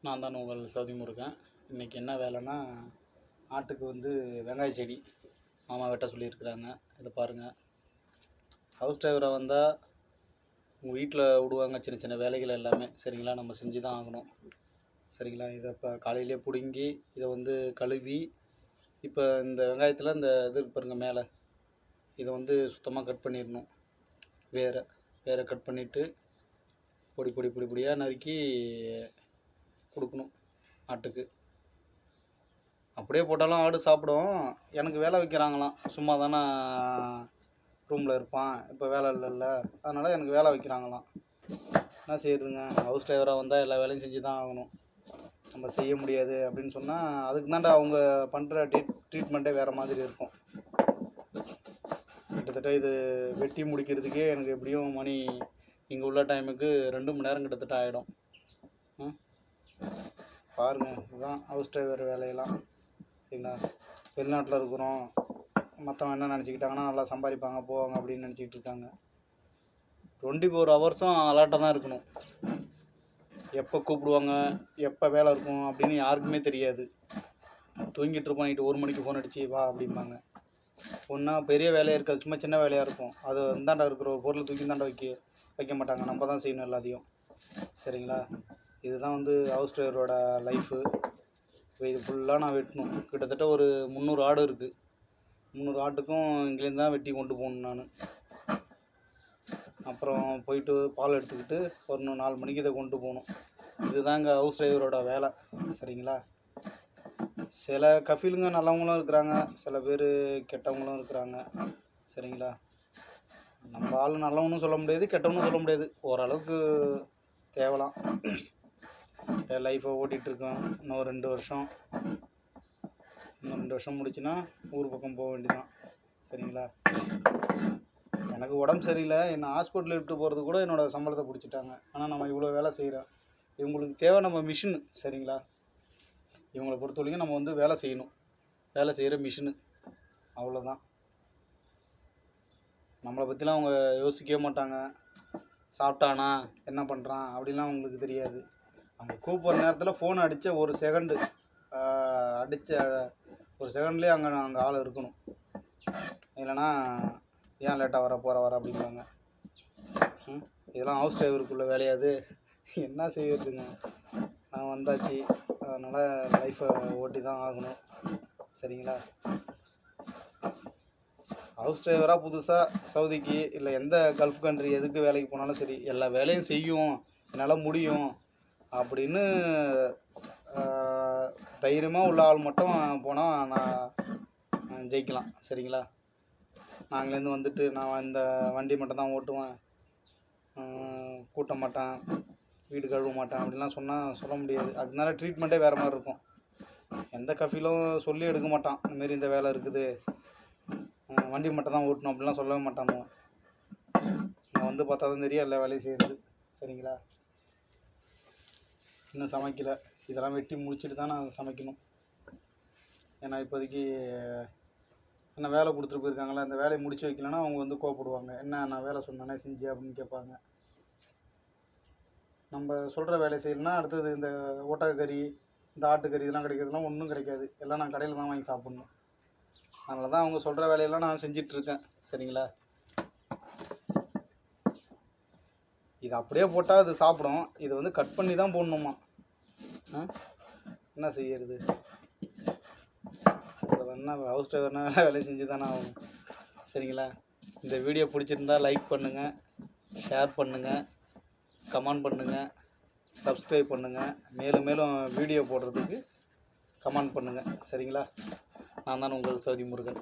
நான் தான் உங்கள் சவுதி முருகன். இன்றைக்கி என்ன வேலைன்னா, ஆட்டுக்கு வந்து வெங்காய செடி மாமா வெட்ட சொல்லியிருக்கிறாங்க. இதை பாருங்கள். ஹவுஸ் டிரைவராக வந்தால் உங்கள் வீட்டில் விடுவாங்க சின்ன சின்ன வேலைகள் எல்லாமே. சரிங்களா, நம்ம செஞ்சு தான் ஆகணும். சரிங்களா, இதை இப்போ காலையிலே பிடுங்கி இதை வந்து கழுவி, இப்போ இந்த வெங்காயத்தில் இந்த இது பாருங்கள் மேலே, இதை வந்து சுத்தமாக கட் பண்ணிடணும். வேரை கட் பண்ணிவிட்டு பொடியாக நறுக்கி கொடுக்கணும் ஆட்டுக்கு. அப்படியே போட்டாலும் ஆடு சாப்பிடும். எனக்கு வேலை வைக்கிறாங்களாம். சும்மா தானே ரூமில் இருப்பான், இப்போ வேலை இல்லைல்ல, அதனால் எனக்கு வேலை வைக்கிறாங்களாம். என்ன செய்யுதுங்க, ஹவுஸ் டிரைவராக வந்தால் எல்லா வேலையும் செஞ்சு தான் ஆகணும். நம்ம செய்ய முடியாது அப்படின்னு சொன்னால் அதுக்கு தாண்டா அவங்க பண்ணுற ட்ரீட்மெண்ட்டே வேறு மாதிரி இருக்கும். கிட்டத்தட்ட இது வெட்டி முடிக்கிறதுக்கே எனக்கு எப்படியும் மணி இங்கே உள்ள டைமுக்கு 2 மணி நேரம் கிட்டத்தட்ட ஆகிடும். பாருங்கள், இதுதான் ஹவுஸ் டிரைவர் வேலையெல்லாம். சரிங்களா, வெளிநாட்டில் இருக்கிறோம், மற்றவங்க என்ன நினச்சிக்கிட்டாங்கன்னா நல்லா சம்பாதிப்பாங்க போவாங்க அப்படின்னு நினச்சிக்கிட்டு இருக்காங்க. 24 ஹவர்ஸும் அலர்ட்டாக தான் இருக்கணும். எப்போ கூப்பிடுவாங்க, எப்போ வேலை இருக்கும் அப்படின்னு யாருக்குமே தெரியாது. தூங்கிட்டு இருப்போம், நைட்டு 1 மணிக்கு ஃபோன் அடித்து வா அப்படிம்பாங்க. ஒன்றா பெரிய வேலையாக இருக்காது, சும்மா சின்ன வேலையாக இருக்கும். அது இந்தாண்டா இருக்கிற ஒரு பொருளை தூக்கி இந்தாண்டா வைக்க மாட்டாங்க, நம்ம தான் செய்யணும் எல்லாத்தையும். சரிங்களா, இதுதான் வந்து ஹவுஸ் டிரைவரோட லைஃபு. இப்போ இது ஃபுல்லாக நான் வெட்டணும். கிட்டத்தட்ட ஒரு 300 ஆடு இருக்குது. 300 ஆட்டுக்கும் இங்கேருந்து தான் வெட்டி கொண்டு போகணும் நான். அப்புறம் போயிட்டு பால் எடுத்துக்கிட்டு ஒரு 4 மணிக்கு இதை கொண்டு போகணும். இதுதாங்க ஹவுஸ் டிரைவரோட வேலை. சரிங்களா, சில கஃபீலுங்க நல்லவங்களும் இருக்கிறாங்க, சில பேர் கெட்டவங்களும் இருக்கிறாங்க. சரிங்களா, நம்ம ஆள் நல்லவனும் சொல்ல முடியாது, கெட்டவனும் சொல்ல முடியாது. ஓரளவுக்கு தேவலாம். என் லைஃப்பை ஓட்டிகிட்ருக்கேன். இன்னும் 2 வருஷம் முடிச்சுன்னா ஊர் பக்கம் போக வேண்டியதான். சரிங்களா, எனக்கு உடம்பு சரியில்லை, என்னை ஹாஸ்பிட்டலில் விட்டு போகிறது கூட என்னோடய சம்பளத்தை பிடிச்சிட்டாங்க. ஆனால் நம்ம இவ்வளோ வேலை செய்கிறோம். இவங்களுக்கு தேவை நம்ம மிஷினு. சரிங்களா, இவங்களை பொறுத்த வரைக்கும் நம்ம வந்து வேலை செய்யணும், வேலை செய்கிற மிஷினு, அவ்வளோதான். நம்மளை பற்றிலாம் அவங்க யோசிக்கவே மாட்டாங்க. சாப்பிட்டானா, என்ன பண்ணுறான் அப்படின்லாம் அவங்களுக்கு தெரியாது. அவங்க கூப்பிட்ற நேரத்தில் ஃபோன் அடித்த ஒரு செகண்டு ஒரு செகண்ட்லேயே அங்கே ஆள் இருக்கணும். இல்லைனா ஏன் லேட்டாக வர அப்படிம்பாங்க. இதெல்லாம் ஹவுஸ் டிரைவருக்குள்ள வேலையாது. என்ன செய்யறதுங்க, நான் வந்தாச்சு, அதனால் லைஃப்பை ஓட்டி தான் ஆகணும். சரிங்களா, ஹவுஸ் டிரைவராக புதுசாக சவுதிக்கு இல்லை எந்த கல்ஃப் கண்ட்ரி எதுக்கு வேலைக்கு போனாலும் சரி, எல்லா வேலையும் செய்யும், என்னால் முடியும் அப்படின்னு தைரியமாக உள்ள ஆள் மட்டும் போனால் நான் ஜெயிக்கலாம். சரிங்களா, நாங்களேருந்து வந்துட்டு நான் இந்த வண்டி மட்டும் தான் ஓட்டுவேன், கூட்ட மாட்டேன், வீடு கழுவ மாட்டேன் அப்படின்லாம் சொல்ல முடியாது. அதனால ட்ரீட்மெண்ட்டே வேறு மாதிரி இருக்கும். எந்த கஃபீலும் சொல்லி எடுக்க மாட்டான், இந்தமாரி இந்த வேலை இருக்குது, வண்டி மட்டும் தான் ஓட்டணும் அப்படிலாம் சொல்லவே மாட்டானுங்க. நான் வந்து பார்த்தா தான் தெரியும் எல்லா வேலையும் செய்கிறது. சரிங்களா, இன்னும் சமைக்கலை, இதெல்லாம் வெட்டி முடிச்சுட்டு தான் நான் சமைக்கணும். ஏன்னா இப்போதைக்கு என்ன வேலை கொடுத்துட்டு போயிருக்காங்களா, அந்த வேலையை முடிச்சு வைக்கலன்னா அவங்க வந்து கோவப்படுவாங்க. என்ன நான் வேலை சொன்னேனே செஞ்சு அப்படின்னு கேட்பாங்க. நம்ம சொல்கிற வேலையை செய்யலைன்னா அடுத்தது இந்த ஒட்டகக்கறி, இந்த ஆட்டுக்கறி இதெல்லாம் கிடைக்கிறதுலாம் ஒன்றும் கிடைக்காது. எல்லாம் நான் கடையில் தான் வாங்கி சாப்பிட்ணும். அதனால தான் அவங்க சொல்கிற வேலையெல்லாம் நான் செஞ்சிட்ருக்கேன். சரிங்களா, இது அப்படியே போட்டால் அது சாப்பிடும், இதை வந்து கட் பண்ணி தான் போடணுமா. என்ன செய்யறது, என்ன ஹவுஸ் டிரைவர்னா வேலை செஞ்சு தானே ஆகணும். சரிங்களா, இந்த வீடியோ பிடிச்சிருந்தா லைக் பண்ணுங்கள், ஷேர் பண்ணுங்கள், கமெண்ட் பண்ணுங்கள், சப்ஸ்கிரைப் பண்ணுங்கள். மேலும் வீடியோ போடுறதுக்கு கமெண்ட் பண்ணுங்கள். சரிங்களா, நான் தான் உங்கள் சவுதி முருகன்.